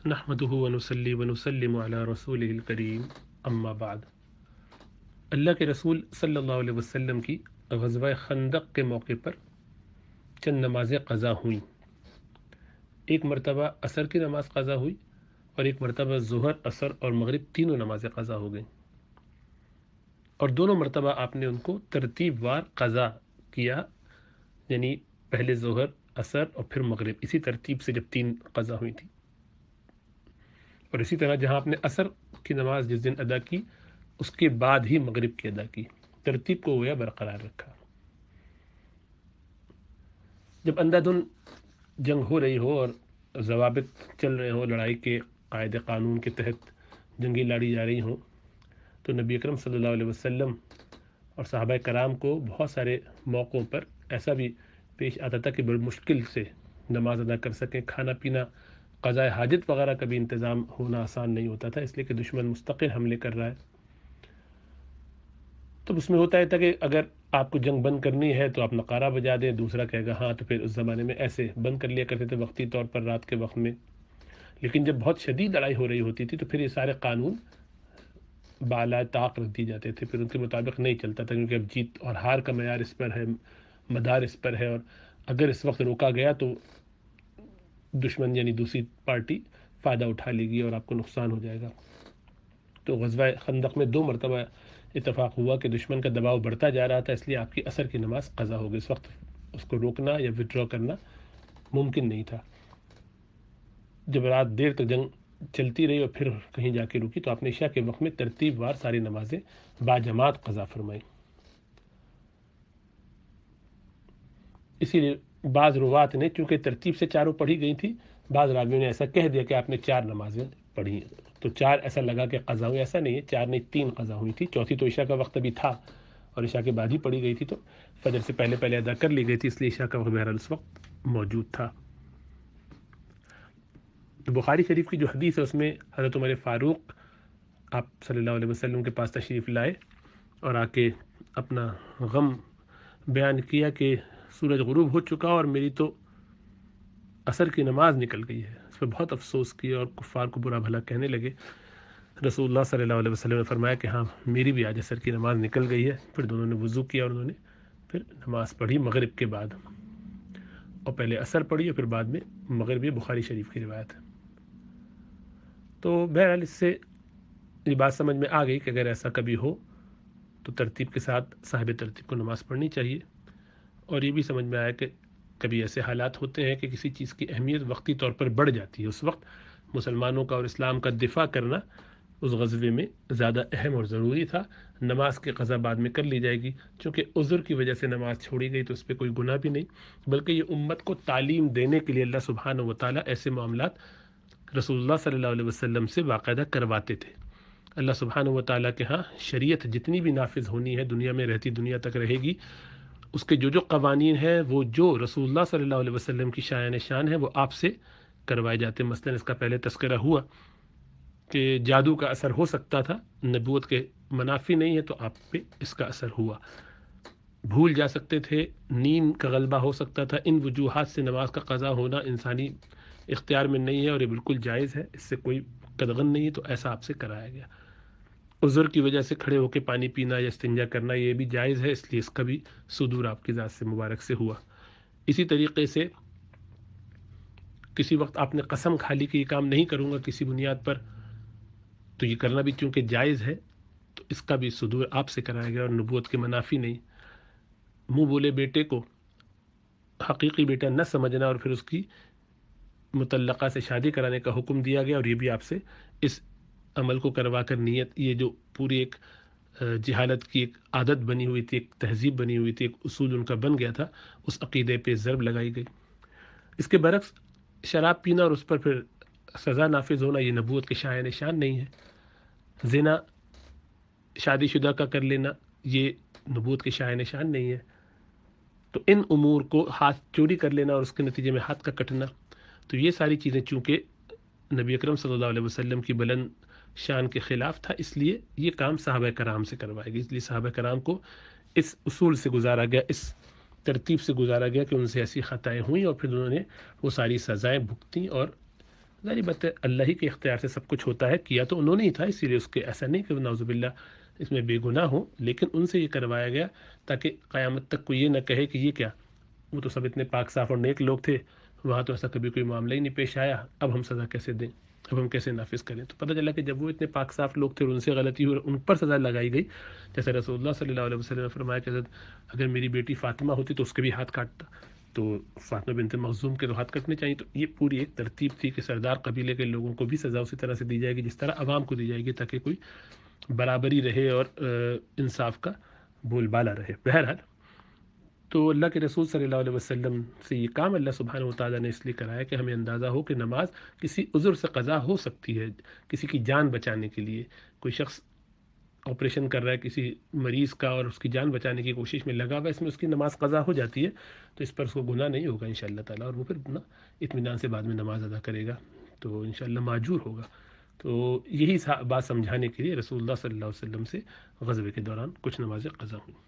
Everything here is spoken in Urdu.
نحمده ونصلي ونسلم علی رسولہ الکریم اما بعد۔ اللہ کے رسول صلی اللہ علیہ وسلم کی غزوہ خندق کے موقع پر چند نمازیں قضا ہوئیں۔ ایک مرتبہ عصر کی نماز قضا ہوئی اور ایک مرتبہ ظہر، عصر اور مغرب تینوں نمازیں قضا ہو گئیں، اور دونوں مرتبہ آپ نے ان کو ترتیب وار قضا کیا، یعنی پہلے ظہر، عصر اور پھر مغرب، اسی ترتیب سے جب تین قضا ہوئی تھی۔ اور اسی طرح جہاں آپ نے عصر کی نماز جس دن ادا کی اس کے بعد ہی مغرب کی ادا کی، ترتیب کو گویا برقرار رکھا۔ جب اندھا دھن جنگ ہو رہی ہو اور ضوابط چل رہے ہوں، لڑائی کے قاعدے قانون کے تحت جنگیں لڑی جا رہی ہوں، تو نبی اکرم صلی اللہ علیہ وسلم اور صحابہ کرام کو بہت سارے موقعوں پر ایسا بھی پیش آتا تھا کہ بڑی مشکل سے نماز ادا کر سکیں۔ کھانا پینا، قضاء حاجت وغیرہ کا بھی انتظام ہونا آسان نہیں ہوتا تھا، اس لیے کہ دشمن مستقل حملے کر رہا ہے۔ تو اس میں ہوتا ہے تھا کہ اگر آپ کو جنگ بند کرنی ہے تو آپ نقارہ بجا دیں، دوسرا کہے گا ہاں، تو پھر اس زمانے میں ایسے بند کر لیا کرتے تھے وقتی طور پر رات کے وقت میں۔ لیکن جب بہت شدید لڑائی ہو رہی ہوتی تھی تو پھر یہ سارے قانون بالا طاق رکھ دی جاتے تھے، پھر ان کے مطابق نہیں چلتا تھا، کیونکہ اب جیت اور ہار کا معیار اس پر ہے، مدار اس پر ہے، اور اگر اس وقت روکا گیا تو دشمن یعنی دوسری پارٹی فائدہ اٹھا لے گی اور آپ کو نقصان ہو جائے گا۔ تو غزوہ خندق میں 2 مرتبہ اتفاق ہوا کہ دشمن کا دباؤ بڑھتا جا رہا تھا، اس لیے آپ کی عصر کی نماز قضا ہو گئی۔ اس وقت اس کو روکنا یا وڈرا کرنا ممکن نہیں تھا۔ جب رات دیر تک جنگ چلتی رہی اور پھر کہیں جا کے رکی تو آپ نے عشاء کے وقت میں ترتیب وار ساری نمازیں باجماعت قضا فرمائی۔ اسی لیے بعض روات نے، چونکہ ترتیب سے چاروں پڑھی گئی تھی، بعض راویوں نے ایسا کہہ دیا کہ آپ نے 4 نمازیں پڑھی، تو 4 ایسا لگا کہ قضا ہوئی، ایسا نہیں ہے، 4 نہیں 3 قضا ہوئی تھی، چوتھی تو عشاء کا وقت ابھی تھا اور عشاء کے بعد ہی پڑھی گئی تھی، تو فجر سے پہلے ادا کر لی گئی تھی، اس لیے عشاء کا وقت بہرحال اس وقت موجود تھا۔ بخاری شریف کی جو حدیث ہے اس میں حضرت عمر فاروق آپ صلی اللہ علیہ وسلم کے پاس تشریف لائے اور آ کے اپنا غم بیان کیا کہ سورج غروب ہو چکا اور میری تو عصر کی نماز نکل گئی ہے۔ اس پہ بہت افسوس کیا اور کفار کو برا بھلا کہنے لگے۔ رسول اللہ صلی اللہ علیہ وسلم نے فرمایا کہ ہاں، میری بھی آج عصر کی نماز نکل گئی ہے۔ پھر دونوں نے وضو کیا اور انہوں نے پھر نماز پڑھی مغرب کے بعد، اور پہلے عصر پڑھی اور پھر بعد میں مغرب۔ یہ بخاری شریف کی روایت ہے۔ تو بہرحال اس سے یہ بات سمجھ میں آ گئی کہ اگر ایسا کبھی ہو تو ترتیب کے ساتھ صاحب ترتیب کو نماز پڑھنی چاہیے، اور یہ بھی سمجھ میں آیا کہ کبھی ایسے حالات ہوتے ہیں کہ کسی چیز کی اہمیت وقتی طور پر بڑھ جاتی ہے، اس وقت مسلمانوں کا اور اسلام کا دفاع کرنا اس غزوے میں زیادہ اہم اور ضروری تھا۔ نماز کی قضا بعد میں کر لی جائے گی، چونکہ عذر کی وجہ سے نماز چھوڑی گئی تو اس پہ کوئی گناہ بھی نہیں، بلکہ یہ امت کو تعلیم دینے کے لیے اللہ سبحانہ و تعالیٰ ایسے معاملات رسول اللہ صلی اللہ علیہ وسلم سے باقاعدہ کرواتے تھے۔ اللہ سبحانہ و تعالیٰ کے ہاں شریعت جتنی بھی نافذ ہونی ہے، دنیا میں رہتی دنیا تک رہے گی، اس کے جو قوانین ہیں وہ جو رسول اللہ صلی اللہ علیہ وسلم کی شایان شان ہے وہ آپ سے کروائے جاتے ہیں۔ مثلا اس کا پہلے تذکرہ ہوا کہ جادو کا اثر ہو سکتا تھا، نبوت کے منافی نہیں ہے، تو آپ پہ اس کا اثر ہوا۔ بھول جا سکتے تھے، نیند کا غلبہ ہو سکتا تھا، ان وجوہات سے نماز کا قضا ہونا انسانی اختیار میں نہیں ہے اور یہ بالکل جائز ہے، اس سے کوئی قدغن نہیں ہے، تو ایسا آپ سے کرایا گیا۔ عذر کی وجہ سے کھڑے ہو کے پانی پینا یا استنجا کرنا یہ بھی جائز ہے، اس لیے اس کا بھی صدور آپ کی ذات سے مبارک سے ہوا۔ اسی طریقے سے کسی وقت آپ نے قسم کھا لی کہ یہ کام نہیں کروں گا کسی بنیاد پر، تو یہ کرنا بھی چونکہ جائز ہے تو اس کا بھی صدور آپ سے کرایا گیا اور نبوت کے منافی نہیں۔ منہ بولے بیٹے کو حقیقی بیٹا نہ سمجھنا اور پھر اس کی مطلقہ سے شادی کرانے کا حکم دیا گیا، اور یہ بھی آپ سے اس عمل کو کروا کر نیت، یہ جو پوری ایک جہالت کی ایک عادت بنی ہوئی تھی، ایک تہذیب بنی ہوئی تھی، ایک اصول ان کا بن گیا تھا، اس عقیدے پہ ضرب لگائی گئی۔ اس کے برعکس شراب پینا اور اس پر پھر سزا نافذ ہونا یہ نبوت کے شایان شان نہیں ہے۔ زنا شادی شدہ کا کر لینا یہ نبوت کے شایان شان نہیں ہے۔ تو ان امور کو، ہاتھ چوری کر لینا اور اس کے نتیجے میں ہاتھ کا کٹنا، تو یہ ساری چیزیں چونکہ نبی اکرم صلی اللہ علیہ وسلم کی بلند شان کے خلاف تھا، اس لیے یہ کام صحابہ کرام سے کروائے گی۔ اس لیے صحابہ کرام کو اس اصول سے گزارا گیا، اس ترتیب سے گزارا گیا کہ ان سے ایسی خطائیں ہوئیں اور پھر انہوں نے وہ ساری سزائیں بھگتیں اور ظاہر بات ہے اللہ ہی کے اختیار سے سب کچھ ہوتا ہے، کیا تو انہوں نے ہی تھا، اسی لیے اس کے ایسا نہیں کہ نعوذ باللہ اس میں بے گناہ ہو، لیکن ان سے یہ کروایا گیا تاکہ قیامت تک کوئی یہ نہ کہے کہ یہ کیا، وہ تو سب اتنے پاک صاف اور نیک لوگ تھے، وہاں تو ایسا کبھی کوئی معاملہ ہی نہیں پیش آیا، اب ہم سزا کیسے دیں، اب ہم کیسے نافذ کریں؟ تو پتہ چلا کہ جب وہ اتنے پاک صاف لوگ تھے اور ان سے غلطی ہوئی اور ان پر سزا لگائی گئی، جیسے رسول اللہ صلی اللہ علیہ وسلم نے فرمایا کہ حضرت اگر میری بیٹی فاطمہ ہوتی تو اس کے بھی ہاتھ کاٹتا، تو فاطمہ بنت مخزوم کے تو ہاتھ کٹنے چاہیے، تو یہ پوری ایک ترتیب تھی کہ سردار قبیلے کے لوگوں کو بھی سزا اسی طرح سے دی جائے گی جس طرح عوام کو دی جائے گی، تاکہ کوئی برابری رہے اور انصاف کا بول بالا رہے۔ بہرحال تو اللہ کے رسول صلی اللہ علیہ وسلم سے یہ کام اللہ سبحانہ و تعالیٰ نے اس لیے کرایا کہ ہمیں اندازہ ہو کہ نماز کسی عذر سے قضا ہو سکتی ہے، کسی کی جان بچانے کے لیے کوئی شخص آپریشن کر رہا ہے کسی مریض کا اور اس کی جان بچانے کی کوشش میں لگا ہوا، اس میں اس کی نماز قضا ہو جاتی ہے تو اس پر اس کو گناہ نہیں ہوگا انشاءاللہ تعالیٰ، اور وہ پھر اپنا اطمینان سے بعد میں نماز ادا کرے گا تو انشاءاللہ ماجور ہوگا۔ تو یہی بات سمجھانے کے لیے رسول اللہ صلی اللہ علیہ وسلم سے غزوے کے دوران کچھ نمازیں قضا ہوئیں۔